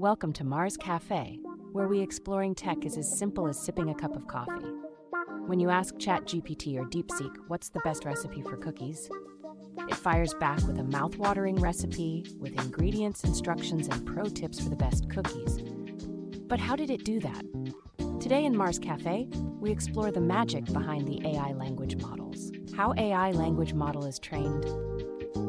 Welcome to Mars Cafe, where exploring tech is as simple as sipping a cup of coffee. When you ask Chat-GPT or DeepSeek what's the best recipe for cookies, it fires back with a mouth-watering recipe with ingredients, instructions, and pro tips for the best cookies. But how did it do that? Today in Mars Cafe, we explore the magic behind the AI language models. How AI language model is trained.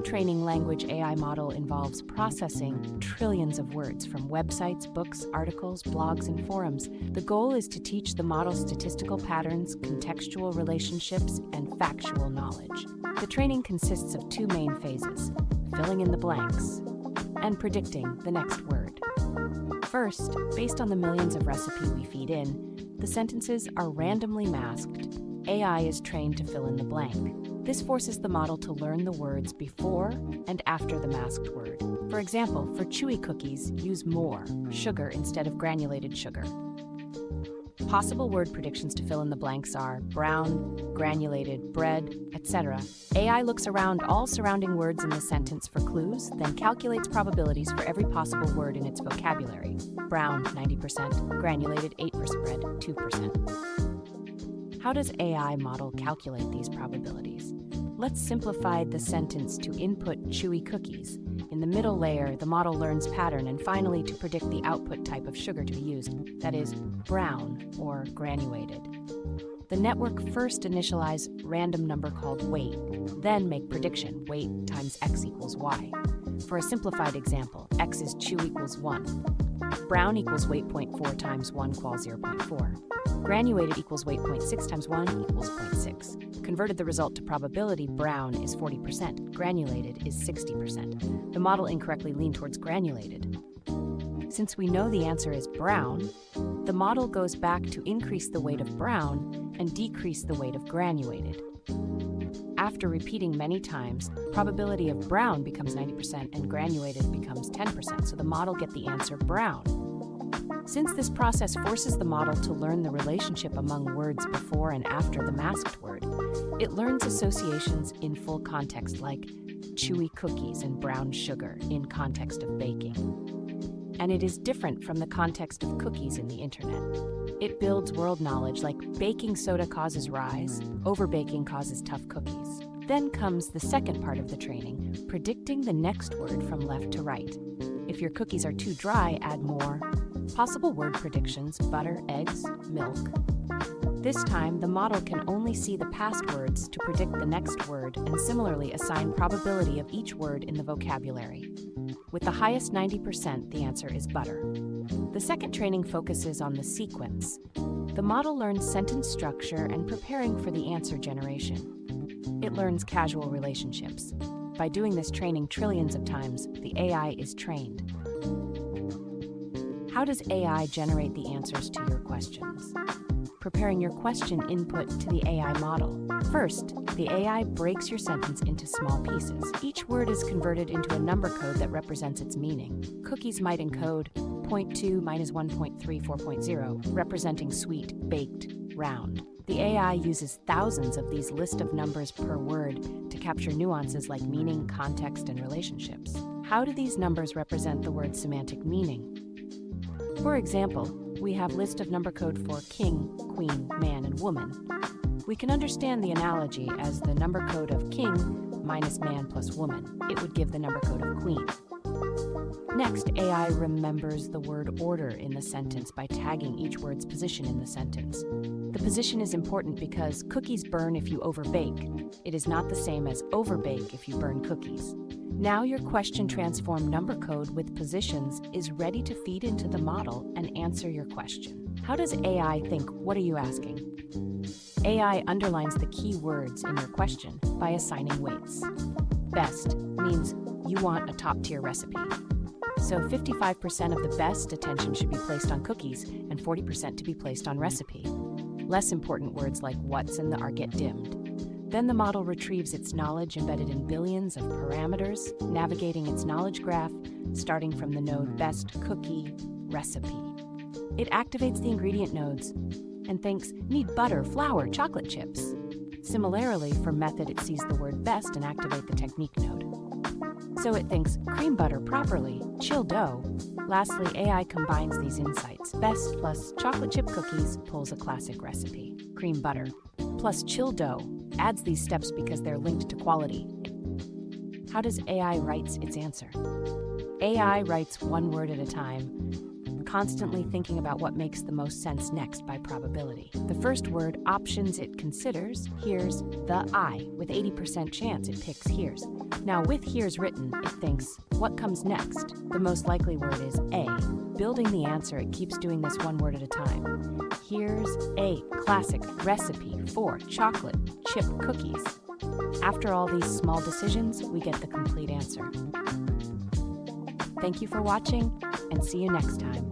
Training language AI model involves processing trillions of words from websites, books, articles, blogs, and forums. The goal is to teach the model statistical patterns, contextual relationships, and factual knowledge. The training consists of two main phases: filling in the blanks and predicting the next word. First, based on the millions of recipes we feed in, the sentences are randomly masked. AI is trained to fill in the blank. This forces the model to learn the words before and after the masked word. For example, for chewy cookies, use more sugar instead of granulated sugar. Possible word predictions to fill in the blanks are brown, granulated, bread, etc. AI looks around all surrounding words in the sentence for clues, then calculates probabilities for every possible word in its vocabulary. Brown, 90%, granulated, 8%, bread, 2%. How does AI model calculate these probabilities? Let's simplify the sentence to input chewy cookies. In the middle layer, the model learns pattern and finally to predict the output type of sugar to be used, that is, brown or granulated. The network first initialize random number called weight, then make prediction, weight times x equals y. For a simplified example, x is chew equals 1. Brown equals weight 0.4 times 1 equals 0.4. Granulated equals weight 0.6 times 1 equals 0.6. Converted the result to probability, brown is 40%, granulated is 60%. The model incorrectly leaned towards granulated. Since we know the answer is brown, the model goes back to increase the weight of brown and decrease the weight of granulated. After repeating many times, probability of brown becomes 90% and granulated becomes 10%, so the model gets the answer brown. Since this process forces the model to learn the relationship among words before and after the masked word, it learns associations in full context like chewy cookies and brown sugar in context of baking. And it is different from the context of cookies in the internet. It builds world knowledge like baking soda causes rise, overbaking causes tough cookies. Then comes the second part of the training, predicting the next word from left to right. If your cookies are too dry, add more. Possible word predictions: butter, eggs, milk. This time, the model can only see the past words to predict the next word and similarly assign probability of each word in the vocabulary. With the highest 90%, the answer is butter. The second training focuses on the sequence. The model learns sentence structure and preparing for the answer generation. It learns causal relationships. By doing this training trillions of times, the AI is trained. How does AI generate the answers to your questions? Preparing your question input to the AI model. First, the AI breaks your sentence into small pieces. Each word is converted into a number code that represents its meaning. Cookies might encode 0.2 minus 1.34.0, representing sweet, baked, round. The AI uses thousands of these lists of numbers per word to capture nuances like meaning, context, and relationships. How do these numbers represent the word's semantic meaning? For example, we have list of number code for king, queen, man, and woman. We can understand the analogy as the number code of king minus man plus woman. It would give the number code of queen. Next, AI remembers the word order in the sentence by tagging each word's position in the sentence. The position is important because cookies burn if you overbake. It is not the same as overbake if you burn cookies. Now your question transformed number code with positions is ready to feed into the model and answer your question. How does AI think? What are you asking? AI underlines the key words in your question by assigning weights. Best means you want a top-tier recipe. So 55% of the best attention should be placed on cookies and 40% to be placed on recipe. Less important words like what's and the are get dimmed. Then the model retrieves its knowledge embedded in billions of parameters, navigating its knowledge graph, starting from the node best cookie recipe. It activates the ingredient nodes and thinks, need butter, flour, chocolate chips. Similarly, for method, it sees the word best and activate the technique node. So it thinks cream butter properly, chill dough. Lastly, AI combines these insights. Best plus chocolate chip cookies pulls a classic recipe. Cream butter plus chill dough adds these steps because they're linked to quality. How does AI write its answer? AI writes one word at a time, constantly thinking about what makes the most sense next by probability. The first word options it considers, here's the I. With 80% chance it picks here's. Now with here's written, it thinks, what comes next? The most likely word is A. Building the answer, it keeps doing this one word at a time. Here's a classic recipe for chocolate chip cookies. After all these small decisions, we get the complete answer. Thank you for watching, and see you next time.